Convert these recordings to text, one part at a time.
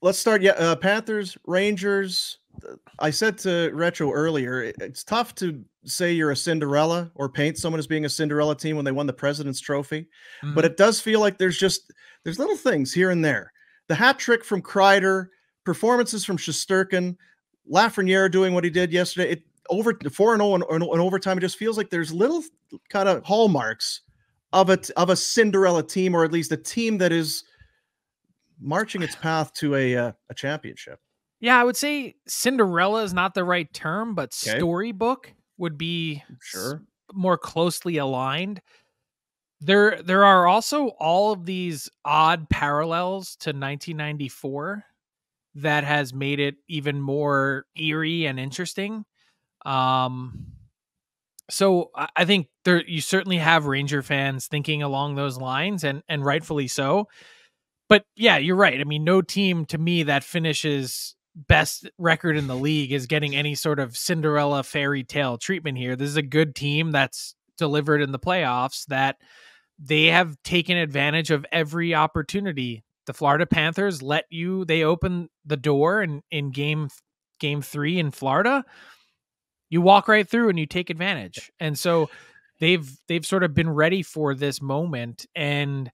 let's start. Yeah, Panthers, Rangers. I said to Retro earlier, it's tough to say you're a Cinderella or paint someone as being a Cinderella team when they won the President's Trophy, but it does feel like there's little things here and there. The hat trick from Kreider, performances from Shesterkin, Lafrenière doing what he did yesterday. Over 4-0 in overtime. It just feels like there's little kind of hallmarks of a Cinderella team, or at least a team that is marching its path to a championship. Yeah, I would say Cinderella is not the right term, but storybook would be more closely aligned. There are also all of these odd parallels to 1994 that has made it even more eerie and interesting. So I think you certainly have Ranger fans thinking along those lines, and rightfully so. But yeah, you're right. I mean, no team to me that finishes best record in the league is getting any sort of Cinderella fairy tale treatment here. This is a good team that's delivered in the playoffs, that they have taken advantage of every opportunity. The Florida Panthers they open the door in game 3 in Florida. You walk right through and you take advantage. And so they've sort of been ready for this moment. And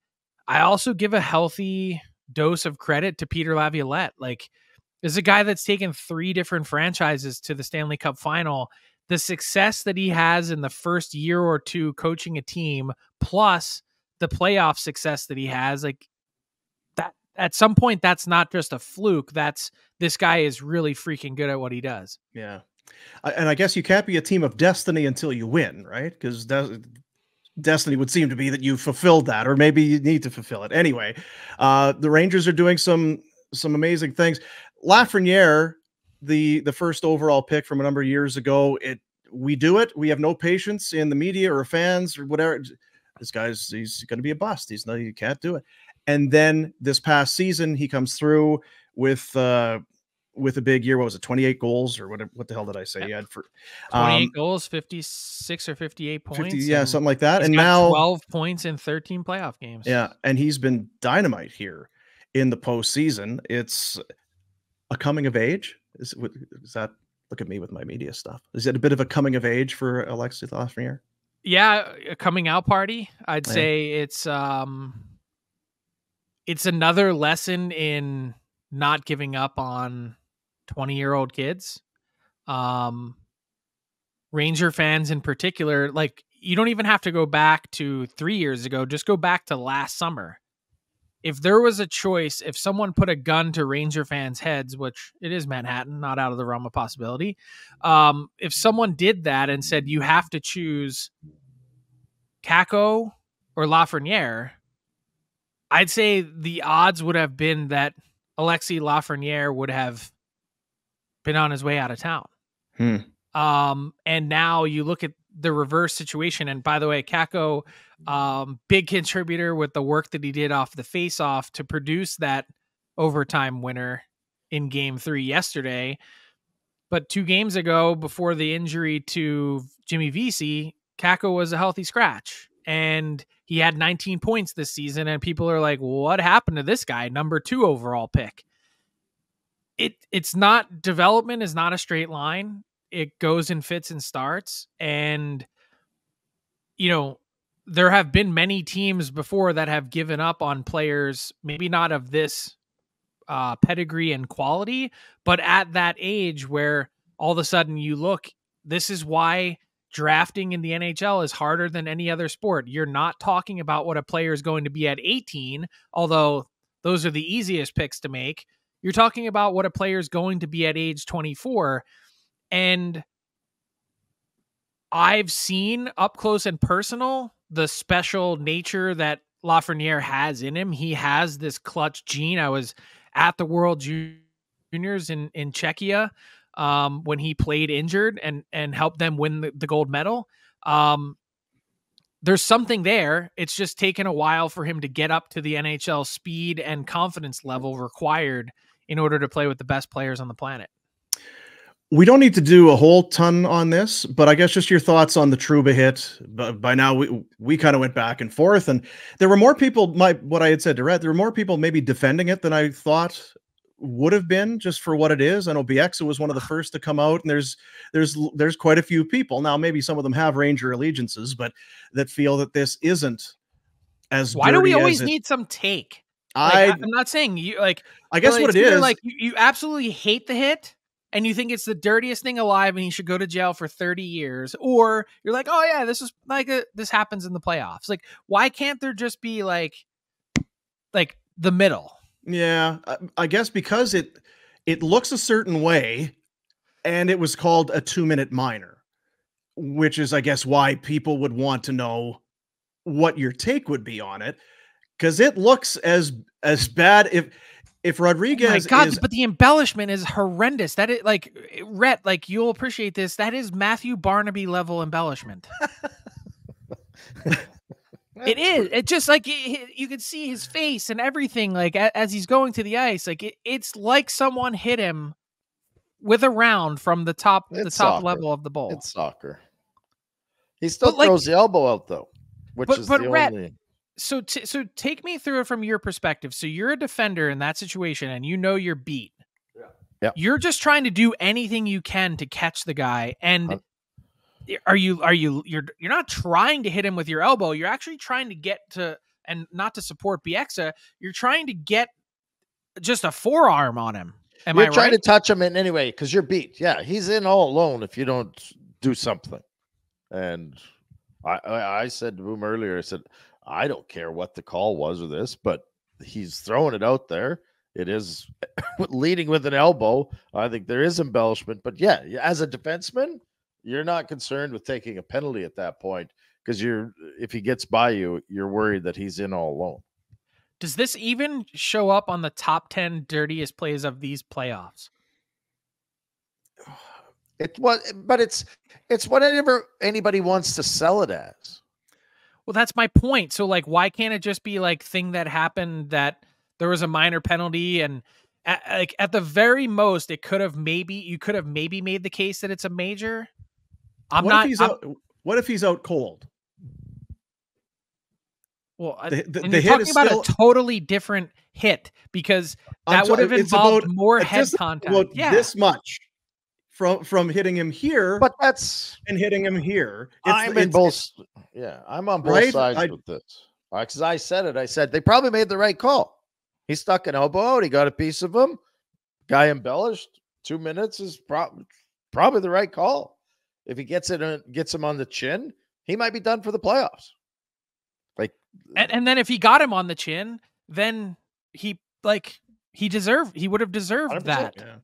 I also give a healthy dose of credit to Peter Laviolette. Like, this is a guy that's taken 3 different franchises to the Stanley Cup final. The success that he has in the first year or two coaching a team, plus the playoff success that he has, like, that at some point, that's not just a fluke. This guy is really freaking good at what he does. Yeah. And I guess you can't be a team of destiny until you win, right? Because destiny would seem to be that you fulfilled that, or maybe you need to fulfill it. Anyway, the Rangers are doing some amazing things. Lafrenière, the first overall pick from a number of years ago, we do it. We have no patience in the media or fans or whatever. This guy's, he's going to be a bust. You can't do it. And then this past season, he comes through with a big year. What was it? 28 goals or whatever. What the hell did I say? He had for 28 goals, 56 or 58 points. 50, yeah, something like that. And now 12 points in 13 playoff games. Yeah. And he's been dynamite here in the postseason. It's a coming of age. Is that, look at me with my media stuff. Is it a bit of a coming of age for Alexis Lafrenière? Yeah. A coming out party. I'd say it's another lesson in not giving up on 20-year-old kids. Ranger fans in particular, like, you don't even have to go back to 3 years ago. Just go back to last summer. If there was a choice, if someone put a gun to Ranger fans' heads, which it is Manhattan, not out of the realm of possibility. If someone did that and said, you have to choose Kakko or Lafrenière, I'd say the odds would have been that Alexis Lafrenière would have been on his way out of town. And now you look at the reverse situation. And by the way, Kakko, big contributor with the work that he did off the face-off to produce that overtime winner in game 3 yesterday. But 2 games ago, before the injury to Jimmy Vesey, Kakko was a healthy scratch. And he had 19 points this season. And people are like, what happened to this guy? Number 2 overall pick. It's not, development is not a straight line. It goes in fits and starts. And, you know, there have been many teams before that have given up on players, maybe not of this pedigree and quality, but at that age where all of a sudden you look, this is why drafting in the NHL is harder than any other sport. You're not talking about what a player is going to be at 18, although those are the easiest picks to make. You're talking about what a player is going to be at age 24. And I've seen up close and personal the special nature that Lafrenière has in him. He has this clutch gene. I was at the World Juniors in Czechia when he played injured and helped them win the gold medal. There's something there. It's just taken a while for him to get up to the NHL speed and confidence level required in order to play with the best players on the planet. We don't need to do a whole ton on this, but I guess just your thoughts on the Trouba hit. By now, we kind of went back and forth, and there were more people, what I had said to Rhett, there were more people maybe defending it than I thought would have been just for what it is. I know Bieksa was one of the first to come out, and there's quite a few people now. Maybe some of them have Ranger allegiances, but that feel that this isn't as why do we always as need some take? Like, I'm not saying you like. I guess what it is, like you absolutely hate the hit, and you think it's the dirtiest thing alive, and he should go to jail for 30 years, or you're like, oh yeah, this is like this happens in the playoffs. Like, why can't there just be like the middle? Yeah, I guess because it looks a certain way, and it was called a 2-minute minor, which is, I guess, why people would want to know what your take would be on it, because it looks as bad if Rodriguez. Oh my God, but the embellishment is horrendous. That is like Rhett, like you'll appreciate this. That is Matthew Barnaby level embellishment. It is. It just like you can see his face and everything. Like as he's going to the ice, like it's like someone hit him with a round from the top level of the bowl. It's soccer. He still throws the elbow out though, which is the Rhett, only. So take me through it from your perspective. So you're a defender in that situation, and you know you're beat. Yeah. You're just trying to do anything you can to catch the guy, and you're not trying to hit him with your elbow. You're actually trying to get to, and not to support Bieksa. You're trying to get just a forearm on him. You're trying to touch him in any way because you're beat. Yeah, he's in all alone if you don't do something. And I said to him earlier, I said, I don't care what the call was or this, but he's throwing it out there. It is leading with an elbow. I think there is embellishment, but yeah, as a defenseman, you're not concerned with taking a penalty at that point because if he gets by you, you're worried that he's in all alone. Does this even show up on the top 10 dirtiest plays of these playoffs? But it's whatever anybody wants to sell it as. Well, that's my point. So, like, why can't it just be like thing that happened that there was a minor penalty, and at the very most, you could have maybe made the case that it's a major. What if he's out cold? Well, the you're hit talking is about still a totally different hit because that would have involved more head contact. This much. From hitting him here, but and hitting him here. I'm on both sides with this. Because I said it. I said they probably made the right call. He stuck an elbow out. He got a piece of him. Guy embellished. 2 minutes is probably the right call. If he gets him on the chin, he might be done for the playoffs. Like, and then if he got him on the chin, then he would have deserved that. Yeah.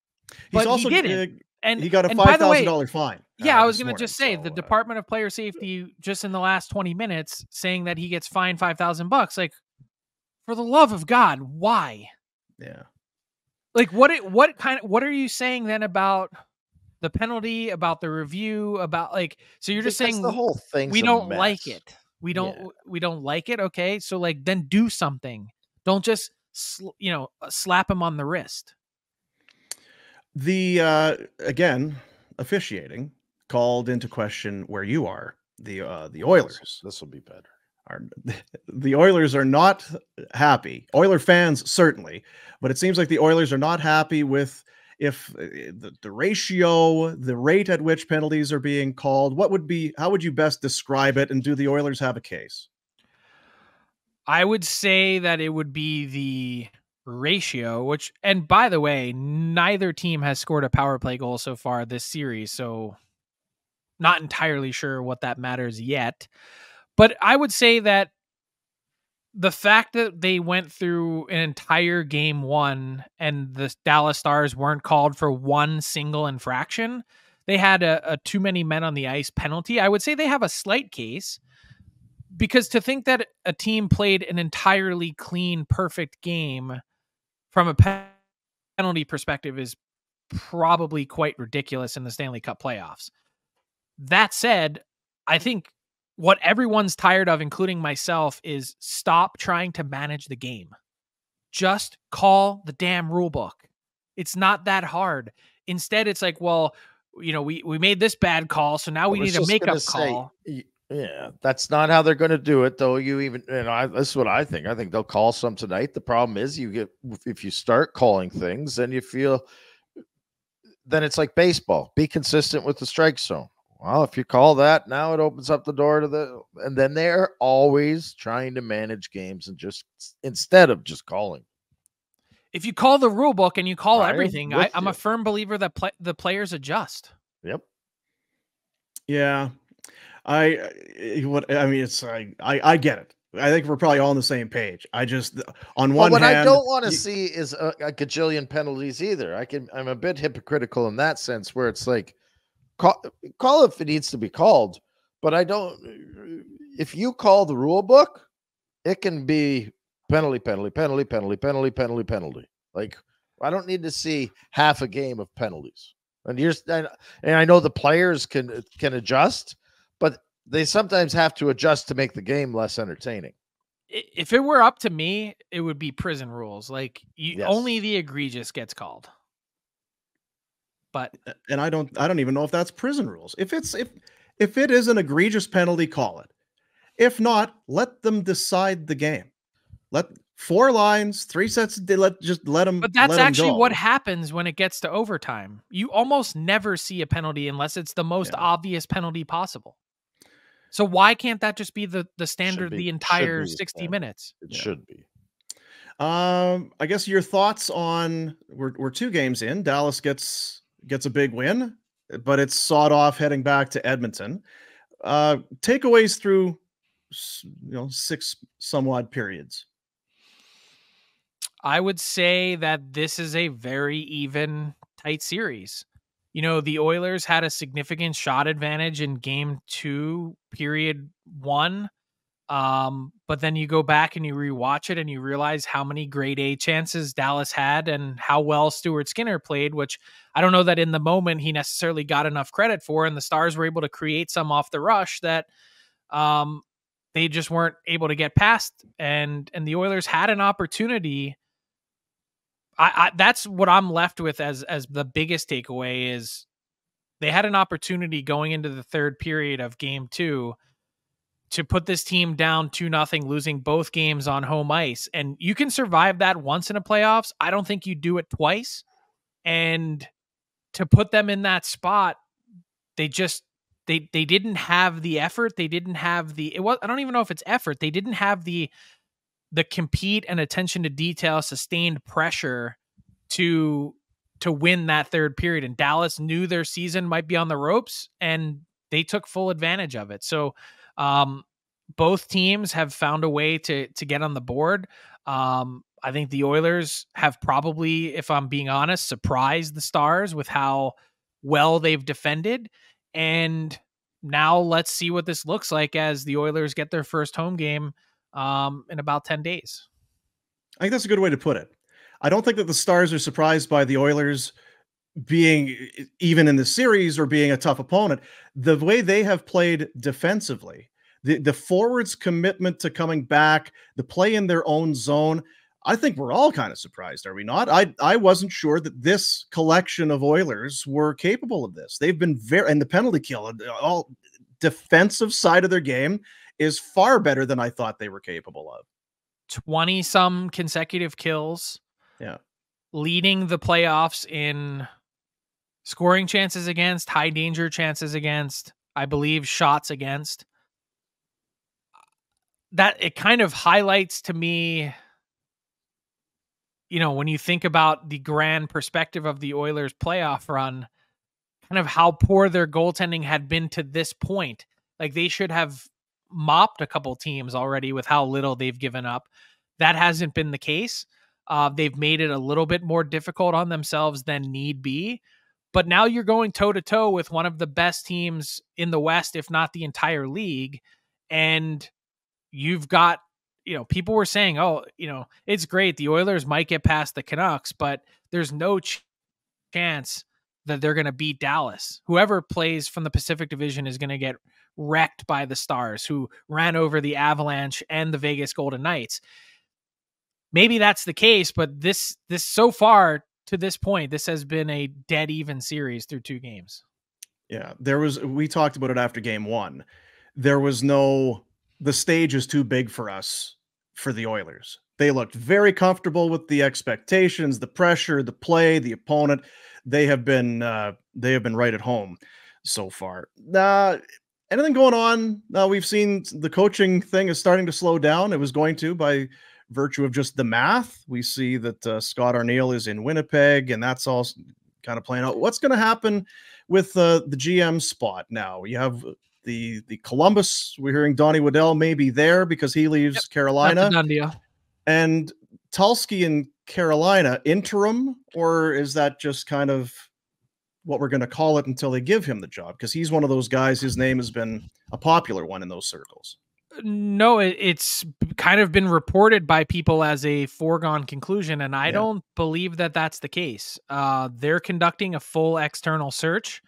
But he didn't. And he got a $5,000 fine. Yeah, I was going to just say the Department of Player Safety just in the last 20 minutes saying that he gets fined $5,000. Like, for the love of God, why? Yeah. Like, what are you saying then about the penalty, about the review, about like? So you're just saying the whole thing. We don't like it. We don't like it. Okay, so like then do something. Don't just slap him on the wrist. The again, officiating called into question where you are. The Oilers. This will be better. The Oilers are not happy. Oiler fans certainly, but it seems like the Oilers are not happy with if the ratio, the rate at which penalties are being called. How would you best describe it? And do the Oilers have a case? I would say that it would be the ratio, and by the way, neither team has scored a power play goal so far this series, so not entirely sure what that matters yet. But I would say that the fact that they went through an entire game one and the Dallas Stars weren't called for one single infraction, they had a too many men on the ice penalty. I would say they have a slight case, because to think that a team played an entirely clean, perfect game from a penalty perspective is probably quite ridiculous in the Stanley Cup playoffs. That said, I think what everyone's tired of, including myself, is stop trying to manage the game. Just call the damn rule book. It's not that hard. Instead, it's like, well, we made this bad call, so now we need a makeup call. Yeah, that's not how they're going to do it, though. This is what I think. I think they'll call some tonight. The problem is, if you start calling things, then then it's like baseball. Be consistent with the strike zone. Well, if you call that, now it opens up the door and then they're always trying to manage games and instead of just calling. If you call the rule book and you call everything, I'm a firm believer that the players adjust. Yep. Yeah. I get it. I think we're probably all on the same page. I just, on one hand, what I don't want to see is a gajillion penalties either. I'm a bit hypocritical in that sense, where it's like, call if it needs to be called, but if you call the rule book, it can be penalty. Like, I don't need to see half a game of penalties. And I know the players can adjust, but they sometimes have to adjust to make the game less entertaining. If it were up to me, it would be prison rules. Like, only the egregious gets called. And I don't even know if that's prison rules. If it is an egregious penalty, call it. If not, let them decide the game. Let 4 lines, 3 sets. Let them. But that's actually what happens when it gets to overtime. You almost never see a penalty unless it's the most obvious penalty possible. So why can't that just be the standard the entire 60 minutes? It should be. I guess your thoughts on we're 2 games in. Dallas gets a big win, but it's sawed off heading back to Edmonton. Takeaways through 6 somewhat periods. I would say that this is a very even, tight series. The Oilers had a significant shot advantage in game 2, period 1. But then you go back and you rewatch it and you realize how many grade A chances Dallas had and how well Stuart Skinner played, which I don't know that in the moment he necessarily got enough credit for. And the Stars were able to create some off the rush that they just weren't able to get past. And the Oilers had an opportunity. That's what I'm left with as the biggest takeaway is they had an opportunity going into the 3rd period of game 2 to put this team down 2-0, losing both games on home ice. And you can survive that once in a playoffs. I don't think you do it twice. And to put them in that spot, they didn't have the effort. They didn't have I don't even know if it's effort. They didn't have the compete and attention to detail, sustained pressure to win that 3rd period. And Dallas knew their season might be on the ropes and they took full advantage of it. So both teams have found a way to get on the board. I think the Oilers have probably, if I'm being honest, surprised the Stars with how well they've defended. And now let's see what this looks like as the Oilers get their first home game in about 10 days. I think that's a good way to put it. I don't think that the Stars are surprised by the Oilers being even in the series or being a tough opponent. The way they have played defensively, the forwards' commitment to coming back, the play in their own zone, I think we're all kind of surprised, are we not? I wasn't sure that this collection of Oilers were capable of this. They've been and the penalty kill, all defensive side of their game is far better than I thought they were capable of. 20-some consecutive kills. Yeah. Leading the playoffs in scoring chances against, high danger chances against, I believe shots against. That it kind of highlights to me, when you think about the grand perspective of the Oilers playoff run, kind of how poor their goaltending had been to this point. Like they should have mopped a couple teams already with how little they've given up. That hasn't been the case. They've made it a little bit more difficult on themselves than need be. But now you're going toe-to-toe with one of the best teams in the West, if not the entire league. And you've got, people were saying, it's great. The Oilers might get past the Canucks, but there's no chance that they're going to beat Dallas. Whoever plays from the Pacific Division is going to get wrecked by the Stars, who ran over the Avalanche and the Vegas Golden Knights. Maybe that's the case, but this so far to this point, this has been a dead even series through 2 games. Yeah, we talked about it after game 1. the stage is too big for us for the Oilers. They looked very comfortable with the expectations, the pressure, the play, the opponent. They have been right at home so far. Anything going on? We've seen the coaching thing is starting to slow down. It was going to by virtue of just the math. We see that Scott Arniel is in Winnipeg, and that's all kind of playing out. What's going to happen with the GM spot now? You have the Columbus. We're hearing Donnie Waddell may be there because he leaves Carolina. That's a done deal. And Tulsky in Carolina, interim, or is that just kind of what we're going to call it until they give him the job? Because he's one of those guys, his name has been a popular one in those circles. No, it's kind of been reported by people as a foregone conclusion, and I don't believe that that's the case. They're conducting a full external search.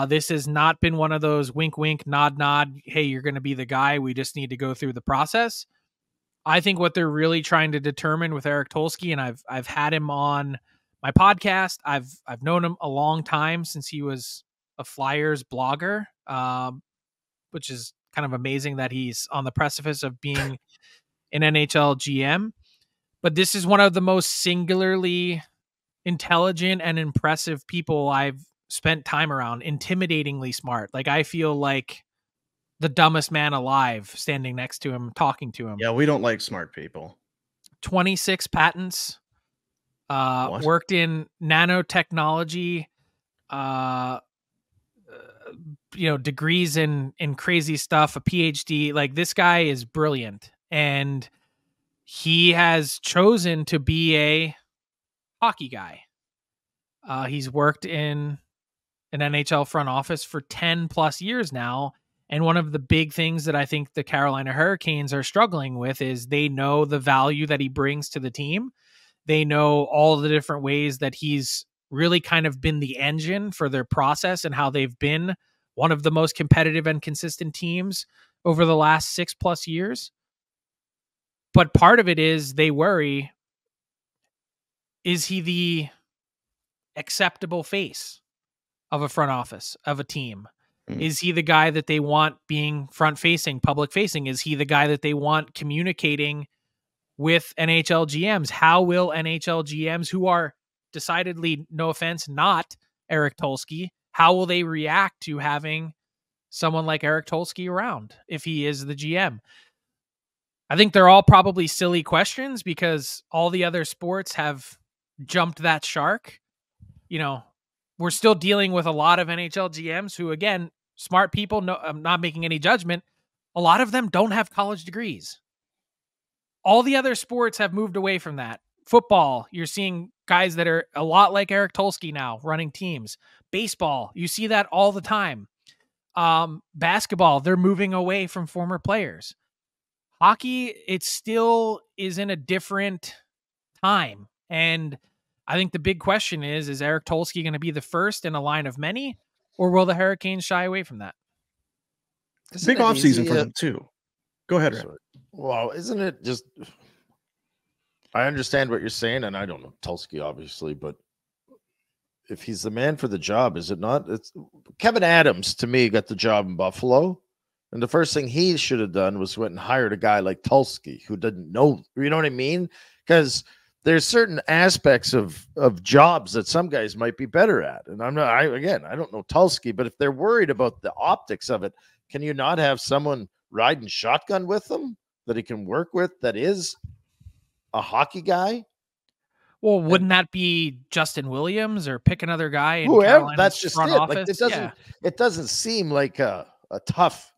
This has not been one of those wink, wink, nod, nod. Hey, you're going to be the guy. We just need to go through the process. I think what they're really trying to determine with Eric Tulsky, and I've had him on my podcast. I've known him a long time, since he was a Flyers blogger, which is kind of amazing that he's on the precipice of being an NHL GM. But this is one of the most singularly intelligent and impressive people I've spent time around. Intimidatingly smart. Like, I feel like the dumbest man alive standing next to him, talking to him. Yeah, we don't like smart people. 26 patents. Worked in nanotechnology. Degrees in crazy stuff. A PhD. Like, this guy is brilliant, and he has chosen to be a hockey guy. He's worked in an NHL front office for 10 plus years now. And one of the big things that I think the Carolina Hurricanes are struggling with is they know the value that he brings to the team. They know all the different ways that he's really kind of been the engine for their process and how they've been one of the most competitive and consistent teams over the last 6+ years. But part of it is they worry, is he the acceptable face of a front office, of a team? Is he the guy that they want being front-facing, public-facing? Is he the guy that they want communicating with NHL GMs? How will NHL GMs, who are decidedly, no offense, not Eric Tulsky, how will they react to having someone like Eric Tulsky around if he is the GM? I think they're all probably silly questions because all the other sports have jumped that shark. We're still dealing with a lot of NHL GMs who, again, smart people. No, I'm not making any judgment. A lot of them don't have college degrees. All the other sports have moved away from that. Football, you're seeing guys that are a lot like Eric Tulsky now running teams. Baseball, you see that all the time. Basketball, they're moving away from former players. Hockey, it still is in a different time. And I think the big question is Eric Tulsky going to be the first in a line of many, or will the Hurricanes shy away from that? Big offseason for them, too. Go ahead, Rhett. Well, isn't it just... I understand what you're saying, and I don't know Tulsky, obviously, but if he's the man for the job, is it not? It's Kevin Adams, to me, got the job in Buffalo, and the first thing he should have done was went and hired a guy like Tulsky, who didn't know, you know what I mean? Because there's certain aspects of jobs that some guys might be better at. And I don't know Tulsky, but if they're worried about the optics of it, can you not have someone riding shotgun with them that he can work with that is a hockey guy? Well, wouldn't that be Justin Williams or pick another guy in whoever? Carolina's That's just front it. office? Like it doesn't seem like a tough,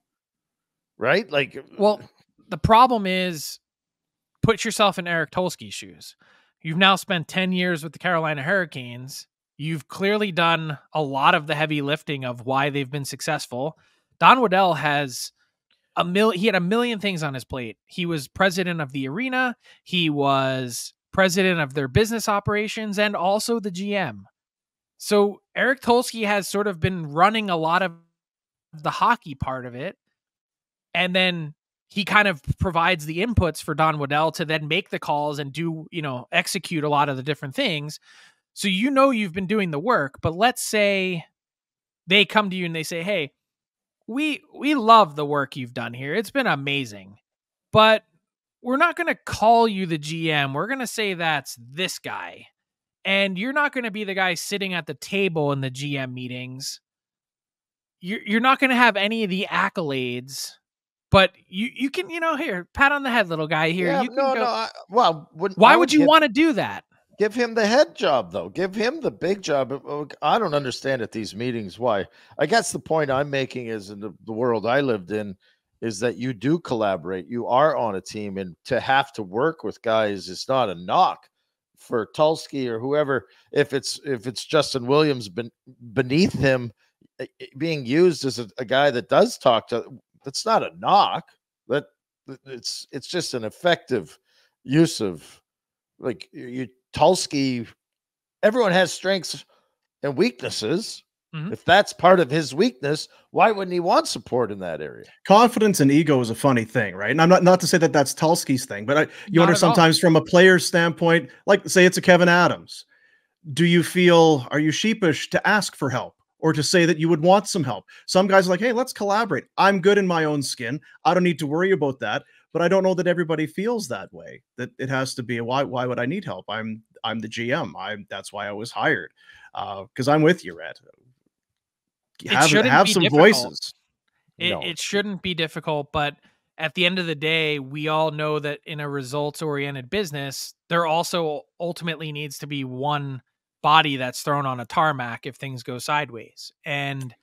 right? Like, well, the problem is, put yourself in Eric Tulsky's shoes. You've now spent 10 years with the Carolina Hurricanes. You've clearly done a lot of the heavy lifting of why they've been successful. Don Waddell has he had a million things on his plate. He was president of the arena. He was president of their business operations and also the GM. So Eric Tulsky has sort of been running a lot of the hockey part of it. And then he kind of provides the inputs for Don Waddell to then make the calls and do, execute a lot of the different things. So you've been doing the work, but let's say they come to you and they say, hey, we love the work you've done here. It's been amazing. But we're not going to call you the GM. We're going to say that's this guy. And you're not going to be the guy sitting at the table in the GM meetings. You're not going to have any of the accolades, but you can, here, pat on the head, little guy here. Yeah, you can go. Why would you want to do that? Give him the head job, though. Give him the big job. I don't understand at these meetings why. I guess the point I'm making is in the world I lived in is that you do collaborate. You are on a team, and to have to work with guys is not a knock for Tulsky or whoever. If it's Justin Williams beneath him being used as a guy that does talk to, that's not a knock. That it's just an effective use of, like, you Tulsky. Everyone has strengths and weaknesses. Mm-hmm. If that's part of his weakness, why wouldn't he want support in that area? Confidence and ego is a funny thing, right? And I'm not to say that that's Tulsky's thing, but you wonder sometimes from a player's standpoint, like say it's a Kevin Adams. Are you sheepish to ask for help or to say that you would want some help? Some guys are like, hey, let's collaborate. I'm good in my own skin. I don't need to worry about that. But I don't know that everybody feels that way, that it has to be, why would I need help? I'm the GM. That's why I was hired. Because I'm with you, Rhett. Have some voices. It shouldn't be difficult, but at the end of the day, we all know that in a results-oriented business, there also ultimately needs to be one body that's thrown on a tarmac if things go sideways. And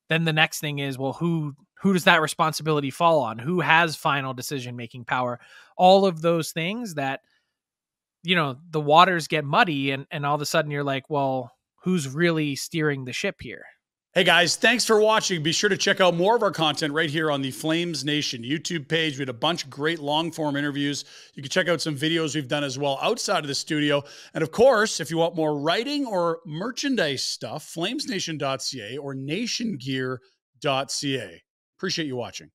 then the next thing is, well, who does that responsibility fall on? Who has final decision-making power? All of those things that, the waters get muddy and all of a sudden you're like, well, who's really steering the ship here? Hey guys, thanks for watching. Be sure to check out more of our content right here on the Flames Nation YouTube page. We had a bunch of great long-form interviews. You can check out some videos we've done as well outside of the studio. And of course, if you want more writing or merchandise stuff, flamesnation.ca or nationgear.ca. Appreciate you watching.